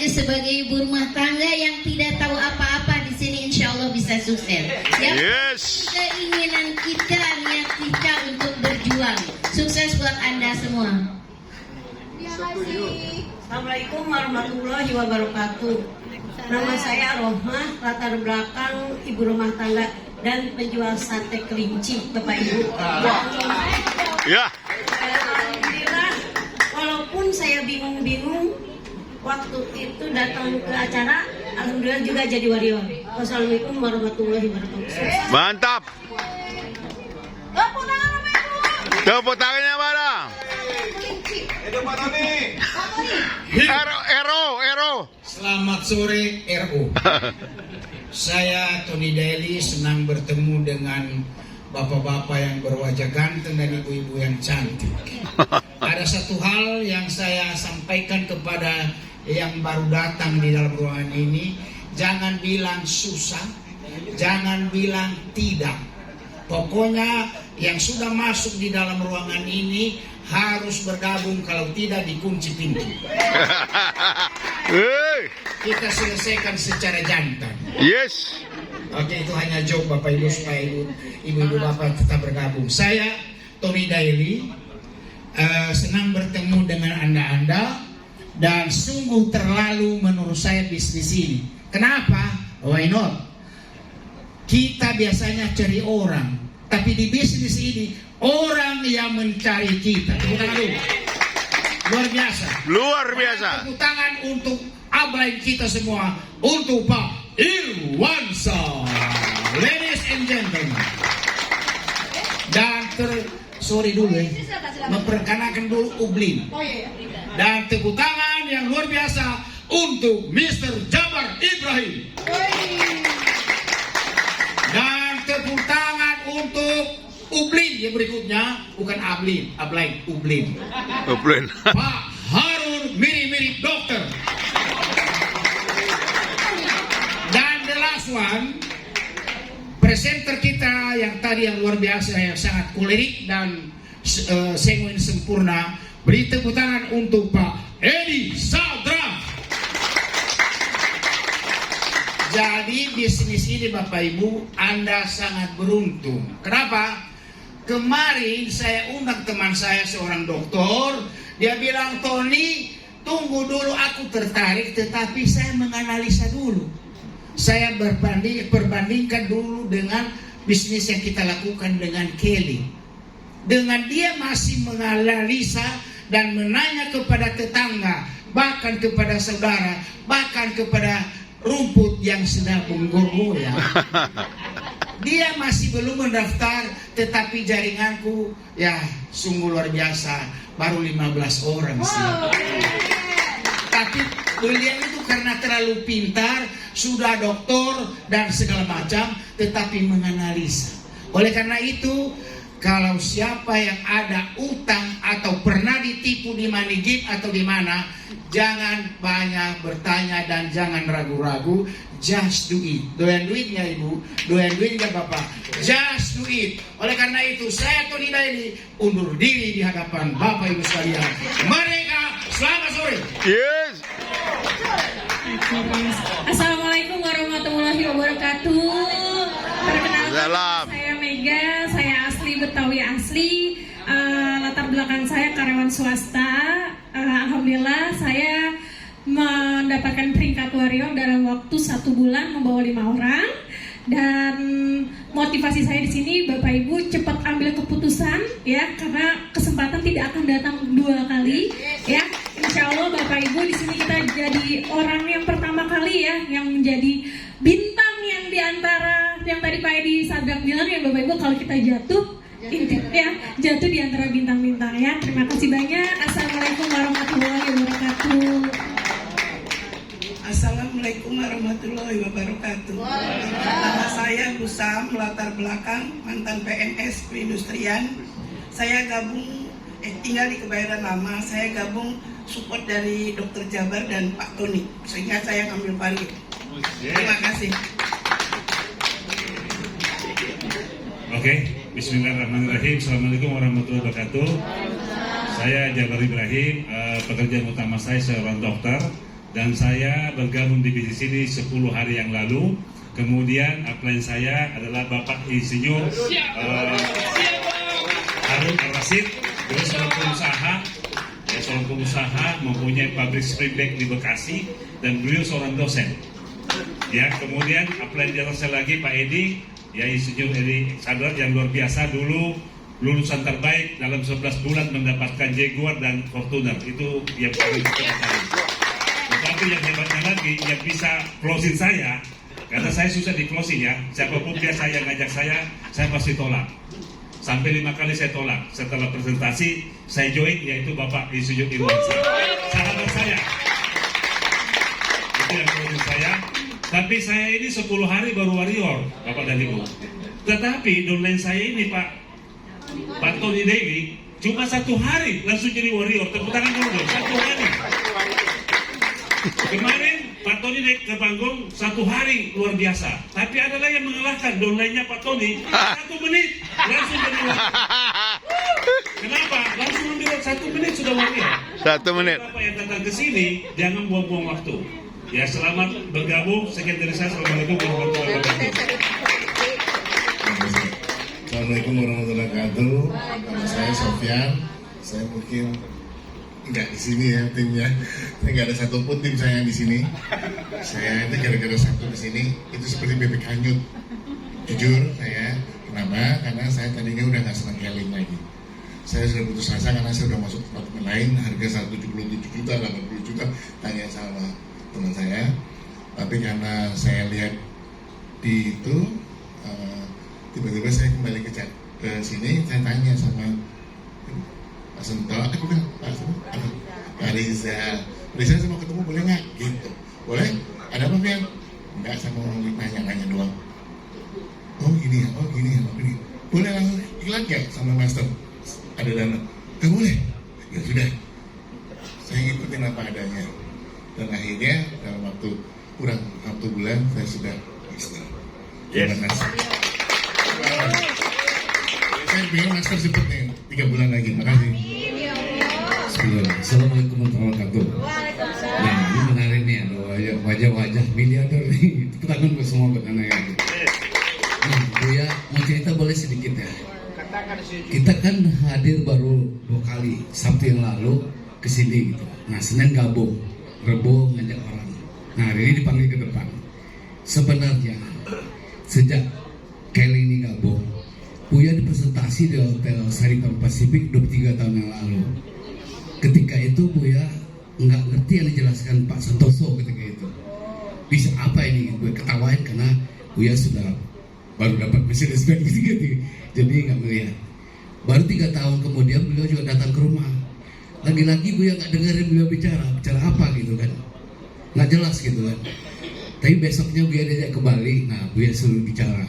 Aku sebagai ibu rumah tangga yang tidak tahu apa-apa di sini, insya Allah bisa sukses. Yes. Keinginan kita, niat kita untuk berjuang. Sukses buat Anda semua. Assalamualaikum warahmatullahi wabarakatuh. Nama saya Rohmah, latar belakang ibu rumah tangga dan penjual sate kelinci, Bapak Ibu. Ya. Alhamdulillah, walaupun saya bingung-bingung, waktu itu datang ke acara, alhamdulillah juga jadi warrior. Wassalamualaikum warahmatullahi wabarakatuh. Mantap. Tepuk tangannya mana? Ero. Selamat sore RO. Saya Tony Daily, senang bertemu dengan bapak-bapak yang berwajah ganteng dan ibu-ibu yang cantik. Ada satu hal yang saya sampaikan kepada yang baru datang di dalam ruangan ini, jangan bilang susah, jangan bilang tidak. Pokoknya yang sudah masuk di dalam ruangan ini harus bergabung, kalau tidak dikunci pintu. Kita selesaikan secara jantan. Yes. Oke, itu hanya joke Bapak Ibu supaya ibu-ibu Bapak tetap bergabung. Saya Tony Daily, senang bertemu dengan Anda dan sungguh terlalu menurut saya bisnis ini. Kenapa? Why not? Kita biasanya cari orang, tapi di bisnis ini orang yang mencari kita. Tepuk tangan dulu. Luar biasa. Luar biasa. Tepuk tangan untuk upline kita semua, untuk Pak Irwansyah. Ladies and gentlemen. Dan sorry dulu ya, memperkenalkan dulu Ublin. Dan tepuk tangan yang luar biasa untuk Mr. Jabar Ibrahim. Dan tepuk tangan untuk Ublin yang berikutnya, bukan Ablin, Ublin. Pak Harun mirip-mirip dokter. Dan the last one, presenter kita yang tadi yang luar biasa, yang sangat kolerik dan sanguin sempurna. Beri tepuk tangan untuk Pak Edi Sadra. Jadi bisnis ini Bapak Ibu, Anda sangat beruntung. Kenapa? Kemarin saya undang teman saya seorang dokter. Dia bilang, Tony, tunggu dulu, aku tertarik, tetapi saya menganalisa dulu. Saya perbandingkan dulu dengan bisnis yang kita lakukan dengan Kelly. Dengan dia masih menganalisa dan menanya kepada tetangga, bahkan kepada saudara, bahkan kepada rumput yang sedang menggoyang. Dia masih belum mendaftar, tetapi jaringanku ya sungguh luar biasa, baru 15 orang sih. Tapi beliau itu karena terlalu pintar, sudah doktor dan segala macam, tetapi menganalisa. Oleh karena itu, kalau siapa yang ada utang atau pernah ditipu di Manigip atau di mana, jangan banyak bertanya dan jangan ragu-ragu. Just do it. Doyan duitnya Ibu, doyan duitnya Bapak. Just do it. Oleh karena itu, saya Tony Daily undur diri di hadapan Bapak Ibu sekalian. Mereka, selamat sore. Yes. Assalamualaikum warahmatullahi wabarakatuh. Perkenalkan, saya Mega, saya asli Betawi asli. Latar belakang saya karyawan swasta. Alhamdulillah saya mendapatkan peringkat warrior dalam waktu 1 bulan, membawa 5 orang. Dan motivasi saya di sini, Bapak Ibu, cepat ambil keputusan ya, karena kesempatan tidak akan datang 2 kali ya. Insya Allah Bapak Ibu, di sini kita jadi orang yang pertama kali ya, yang menjadi bintang yang diantara yang tadi Pak Edi Sadrak bilang ya Bapak Ibu, kalau kita jatuh ya, jatuh di antara bintang-bintang ya. Terima kasih banyak. Assalamualaikum warahmatullahi wabarakatuh. Assalamualaikum warahmatullahi wabarakatuh. Nama saya Husam, latar belakang mantan PNS perindustrian. Saya gabung, tinggal di Kebayoran Lama. Saya gabung support dari Dr. Jabar dan Pak Tony, sehingga saya ngambil paling. Terima kasih. Oke, bismillahirrahmanirrahim. Assalamualaikum warahmatullahi wabarakatuh. Saya Jabar Ibrahim, pekerjaan utama saya seorang dokter. dan saya bergabung di bisnis ini 10 hari yang lalu. Kemudian upline saya adalah Bapak Insinyur Harun Ar-Rasyid. Beliau seorang pengusaha, mempunyai pabrik spring bag di Bekasi, dan beliau seorang dosen. Ya, kemudian upline di atas saya lagi Pak Edi, ya Insinyur Edi Sadrat yang luar biasa, dulu lulusan terbaik dalam 11 bulan mendapatkan Jaguar dan Fortuner. Itu yang paling terbaik. Tetapi yang hebatnya lagi, yang bisa closing saya, karena saya susah di closing ya, siapapun dia saya ngajak saya pasti tolak. Sampai 5 kali saya tolak. Setelah presentasi, saya join, yaitu Bapak Insinyur Irwansyah, sahabat saya. Itu yang closing saya. Tapi saya ini 10 hari baru warrior, Bapak dan Ibu. Tetapi downline saya ini Pak Tony Dewi, cuma 1 hari langsung jadi warrior. Tepuk tangan dulu dong, 1 hari. Kemarin Pak Tony naik ke panggung 1 hari, luar biasa. Tapi adalah yang mengalahkan downline-nya Pak Tony 1 menit langsung jadi warrior. Kenapa? Langsung ambil 1 menit sudah warrior. 1 menit. Bapak yang datang ke sini jangan buang-buang waktu. Ya, selamat bergabung. Sekian dari saya. Assalamualaikum warahmatullahi wabarakatuh. Assalamualaikum warahmatullahi wabarakatuh. Nama saya Sofyan. Saya mungkin nggak di sini ya timnya. Saya nggak ada satupun tim saya yang di sini. Saya itu gara-gara satu di sini itu seperti bebek hanyut. Jujur saya, kenapa? Karena saya tadinya udah nggak senang keling lagi. Saya sudah putus asa karena saya udah masuk tempat lain, harga 177 juta, 80 juta, tanya sama teman saya. Tapi karena saya lihat di itu, tiba-tiba saya kembali ke sini, saya tanya sama Pak Sento, aku bilang, Pak Rizal, saya mau ketemu boleh nggak? Gitu, boleh? Ada apa Fian? Enggak, saya mau nanya-nanya doang. Oh gini ya, begini. Boleh langsung iklan nggak sama master? Ada dana? Nggak boleh? Ya sudah, saya ngikutin apa adanya. Dan akhirnya dalam waktu kurang 1 bulan saya sudah master. Terima kasih. Saya pengen master cepet nih, 3 bulan lagi. Makasih. Assalamualaikum warahmatullahi wabarakatuh. Nah, ini menarik nih, ada wajah-wajah miliarder nih. Tepuk tangan buat semua buat anak ya. Nah, Buya mau cerita boleh sedikit ya. Kita kan hadir baru 2 kali, Sabtu yang lalu ke sini gitu. Nah, Senin gabung, Rebo ngajak orang. Nah, hari ini dipanggil ke depan. Sebenarnya sejak Kelly ini gabung, Buya dipresentasi di Hotel Saripan Pasifik 23 tahun yang lalu. Ketika itu Buya nggak ngerti yang dijelaskan Pak Santoso ketika itu. Bisa apa ini? Gue ketawain karena Buya sudah baru dapat Mercedes-Benz gitu. Jadi nggak melihat. Baru 3 tahun kemudian beliau juga datang ke rumah. Lagi-lagi Buya nggak dengerin beliau bicara apa gitu kan. Nggak jelas gitu kan. Tapi besoknya Buya diajak ke Bali, nah Buya suruh bicara.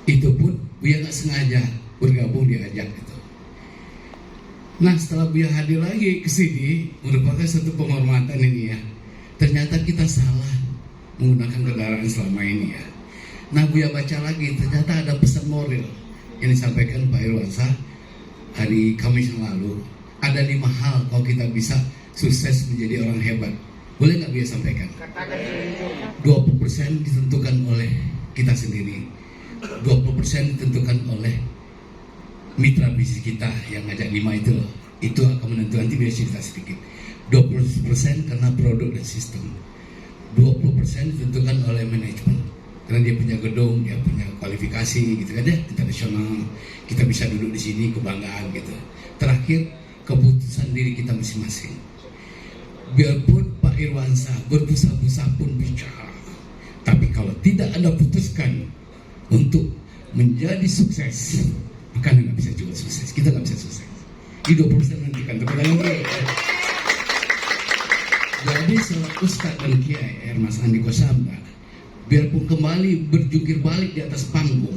Itu pun Buya nggak sengaja bergabung diajak gitu. Nah setelah Buya hadir lagi ke sini, merupakan satu penghormatan ini ya. Ternyata kita salah menggunakan kendaraan selama ini ya. Nah Buya baca lagi, ternyata ada pesan moral yang disampaikan Pak Irwansyah hari Kamis yang lalu. Ada 5 hal kalau kita bisa sukses menjadi orang hebat. Boleh nggak Buya sampaikan? 20% ditentukan oleh kita sendiri, 20% ditentukan oleh mitra bisnis kita yang ngajak 5 itu loh. Itu akan menentukan, nanti Buya cerita sedikit. 20% karena produk dan sistem, 20% ditentukan oleh manajemen karena dia punya gedung, dia punya kualifikasi gitu kan ya, internasional. Kita bisa duduk di sini, kebanggaan gitu. Terakhir, keputusan diri kita masing-masing. Biarpun Pak Irwansyah berbusa-busa pun bicara, tapi kalau tidak Anda putuskan untuk menjadi sukses, maka Anda nggak bisa juga sukses. Kita nggak bisa sukses. Di 20% nantikan. Jadi seorang Ustadz dan Kiai Mas Andiko Samba, biarpun kembali berjungkir balik di atas panggung,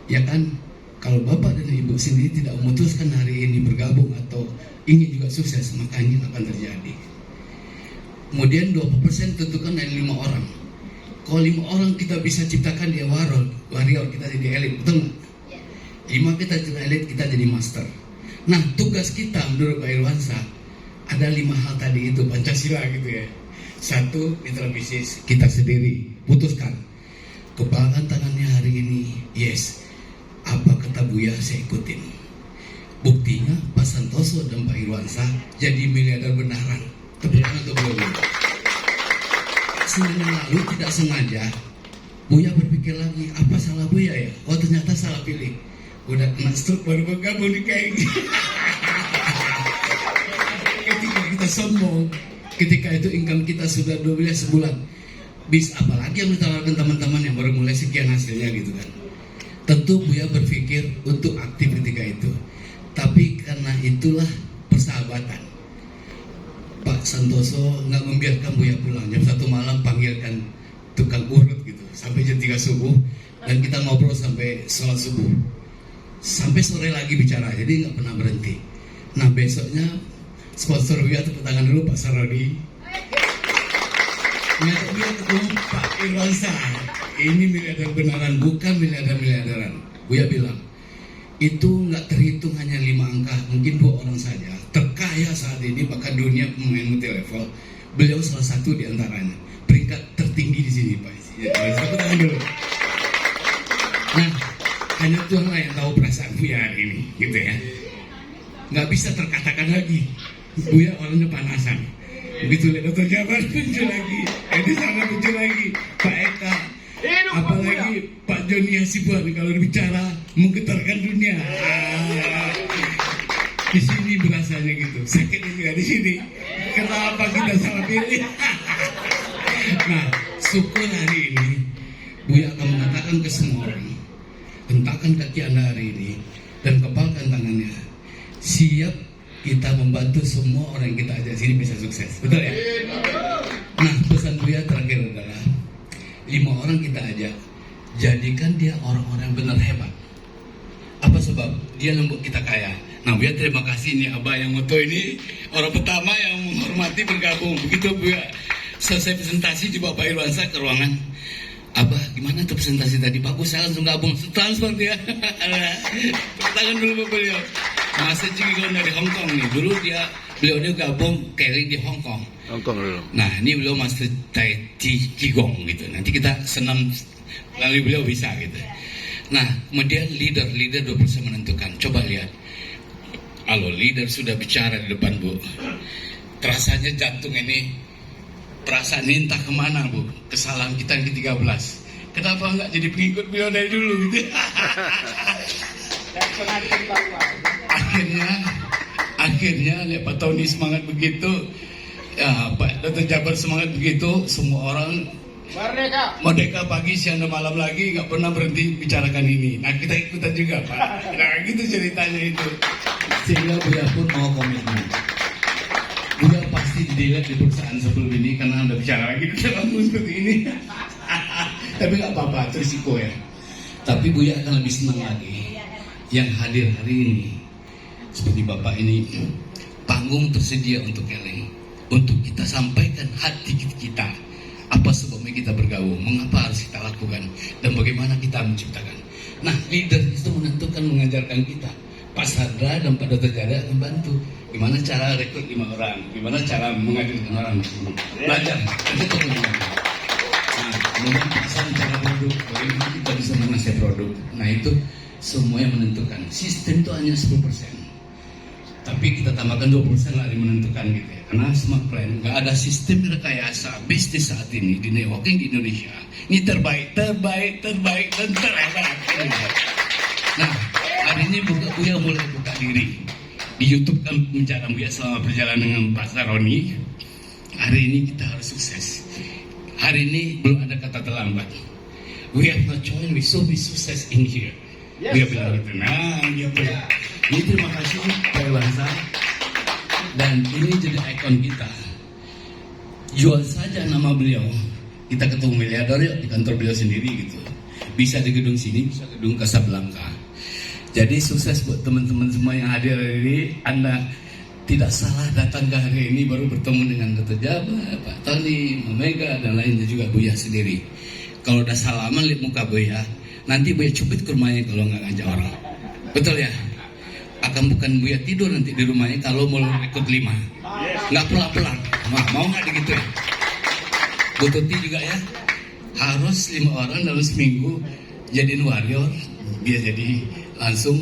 ya kan, kalau Bapak dan Ibu sendiri tidak memutuskan hari ini bergabung atau ingin juga sukses, maka ini akan terjadi. Kemudian 20% tentukan dari 5 orang. Kalau 5 orang kita bisa ciptakan dia warrior, kita jadi elit, betul nggak? 5 kita jadi elit, kita jadi master. Nah tugas kita menurut Pak Irwansyah ada 5 hal tadi itu, Pancasila gitu ya. Satu, mitra bisnis kita sendiri putuskan kepalkan tangannya hari ini. Yes, apa kata Buya saya ikutin. Buktinya Pak Santoso dan Pak Irwansyah jadi miliarder beneran. Tepuk tangan untuk Buya. Senin yang lalu tidak sengaja Buya berpikir lagi, apa salah Buya ya? Oh ternyata salah pilih. Udah kena stroke baru bergabung di kayak gitu. Ketika kita sombong, ketika itu income kita sudah 2 miliar sebulan, bis apalagi yang ditawarkan teman-teman yang baru mulai sekian hasilnya gitu kan. Tentu Buya berpikir untuk aktif ketika itu. Tapi karena itulah persahabatan, Pak Santoso nggak membiarkan Buya pulang. Jam 1 malam panggilkan tukang urut gitu sampai jam 3 subuh, dan kita ngobrol sampai sholat subuh, sampai sore lagi bicara, jadi nggak pernah berhenti. Nah besoknya sponsor Buya, tepuk tangan dulu Pak Sarodi. Nyata Buya ketemu Pak Irwansyah, ini miliarder beneran, bukan miliarderan. Buya bilang itu nggak terhitung hanya 5 angka, mungkin 2 orang saja terkaya saat ini bahkan dunia pemain multi level. Beliau salah satu di antaranya, peringkat tertinggi di sini Pak. Ya, tepuk tangan dulu. Nah, hanya Tuhan lah yang tahu perasaan Buya hari ini, gitu ya. Nggak bisa terkatakan lagi. Buya orangnya panasan. Begitu lihat Dr. Jabar muncul lagi, Edi sana muncul lagi, Pak Eka, apalagi Pak Joni Hasibuan kalau bicara menggetarkan dunia. Di sini berasanya gitu, sakit juga di sini. Kenapa kita salah pilih? Nah, syukur hari ini Buya akan mengatakan ke semua orang, hentakan kaki Anda hari ini dan kepalkan tangannya. Siap kita membantu semua orang yang kita ajak sini bisa sukses, betul ya? Nah, pesan Buya terakhir adalah 5 orang kita ajak, jadikan dia orang-orang benar hebat. Apa sebab? Dia membuat kita kaya. Nah, Buya terima kasih nih Abah yang moto ini, orang pertama yang menghormati bergabung. Begitu Buya selesai presentasi, coba Pak Irwansyah ke ruangan. Abah, gimana tuh presentasi tadi? Bagus, saya langsung gabung. Transfer dia. Tangan dulu Bapak beliau. Masa Cikigon dari Hong Kong nih. Dulu beliau gabung carry di Hong Kong. Dulu. Nah, ini beliau Master Tai Qigong gitu. Nanti kita senam lalu beliau bisa gitu. Nah, kemudian leader 20% menentukan. Coba lihat. Halo, leader sudah bicara di depan Bu. Terasanya jantung ini, perasaan ini entah kemana Bu. Kesalahan kita yang ke-13. Kenapa nggak jadi pengikut beliau dari dulu gitu? Akhirnya lihat Pak Tony semangat begitu, ya Pak Dr. Jabar semangat begitu, semua orang merdeka pagi, siang dan malam lagi, nggak pernah berhenti bicarakan ini. Nah kita ikutan juga Pak. Nah gitu ceritanya itu. Sehingga Buya pun mau komitmen. Buya pasti dilihat di perusahaan sebelum ini karena Anda bicara lagi di dalam seperti ini. Tapi nggak apa-apa, itu risiko ya. Tapi Buya akan lebih senang lagi yang hadir hari ini. Seperti Bapak ini, panggung tersedia untuk Keleng, untuk kita sampaikan hati kita. Apa sebabnya kita bergabung, mengapa harus kita lakukan, dan bagaimana kita menciptakan. Nah, leader itu menentukan, mengajarkan kita. Pak Sadra dan Pak Dr. Jada akan bantu. Gimana cara rekrut 5 orang, gimana cara mengajarkan orang di sini. Belajar, itu teman-teman. Nah, kemudian pasang cara produk, bagaimana kita bisa menguasai produk. Nah, itu semua yang menentukan. Sistem itu hanya 10%. Tapi kita tambahkan 20% lagi menentukan gitu ya. Karena smart plan, nggak ada sistem rekayasa bisnis saat ini di networking di Indonesia. Ini terbaik dan terhebat. Nah, hari ini Buya mulai buka diri. Di YouTube kan bicara Buya selama perjalanan dengan Pak Saroni. Hari ini kita harus sukses. Hari ini belum ada kata terlambat. We have no choice, we should be success in here. Dia bilang gitu. Nah, gitu. Ini terima kasih Pak Irwansyah. Dan ini jadi ikon kita. Jual saja nama beliau, kita ketemu miliarder yuk di kantor beliau sendiri gitu. Bisa di gedung sini, bisa gedung Casablanca. Jadi sukses buat teman-teman semua yang hadir hari ini. Anda tidak salah datang ke hari ini baru bertemu dengan Dr. Jabar, Pak Tony, Mega dan lainnya juga Buya sendiri. Kalau udah salaman lihat muka Buya, nanti Buya cubit ke rumahnya kalau nggak ngajak orang. Betul ya? Akan bukan Buya tidur nanti di rumahnya kalau mau rekrut 5. Nggak pulang-pulang. Mau nggak gitu ya? Bu Tuti juga ya, harus 5 orang dalam seminggu jadiin warrior, biar jadi langsung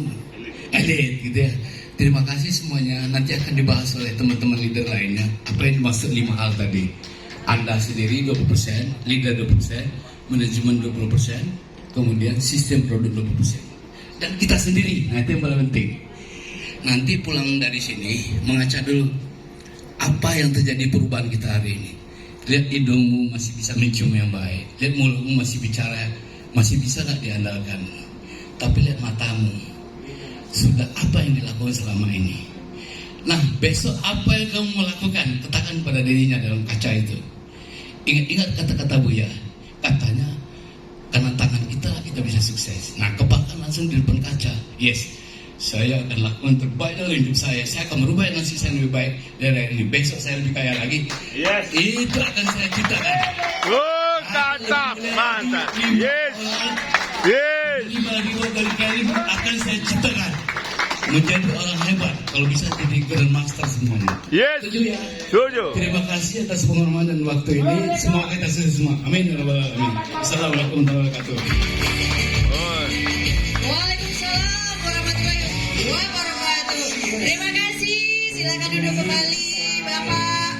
elit gitu ya. Terima kasih semuanya. Nanti akan dibahas oleh teman-teman leader lainnya. Apa yang dimaksud 5 hal tadi? Anda sendiri 20%, leader 20%, manajemen 20%, kemudian sistem produk 20%. Dan kita sendiri, nah itu yang paling penting. Nanti pulang dari sini, mengaca dulu apa yang terjadi perubahan kita hari ini. Lihat hidungmu masih bisa mencium yang baik, lihat mulutmu masih bicara, masih bisa gak diandalkan. Tapi lihat matamu, sudah apa yang dilakukan selama ini. Nah besok apa yang kamu mau lakukan, katakan pada dirinya dalam kaca itu. Ingat kata-kata Buya, katanya karena tangan kita bisa sukses. Nah kepakkan langsung di depan kaca, yes, saya akan lakukan terbaik dalam hidup saya akan merubah nasib saya lebih baik dari hari ini, besok saya lebih kaya lagi. Yes. Itu akan saya ciptakan. Oh, mantap, mantap. Yes. Yes. 5.000 dari kali akan saya ciptakan menjadi orang hebat, kalau bisa jadi grandmaster semuanya. Yes. Setuju ya? Setuju. Terima kasih atas penghormatan waktu ini. Semoga kita sukses semua. Amin. Assalamualaikum warahmatullahi wabarakatuh.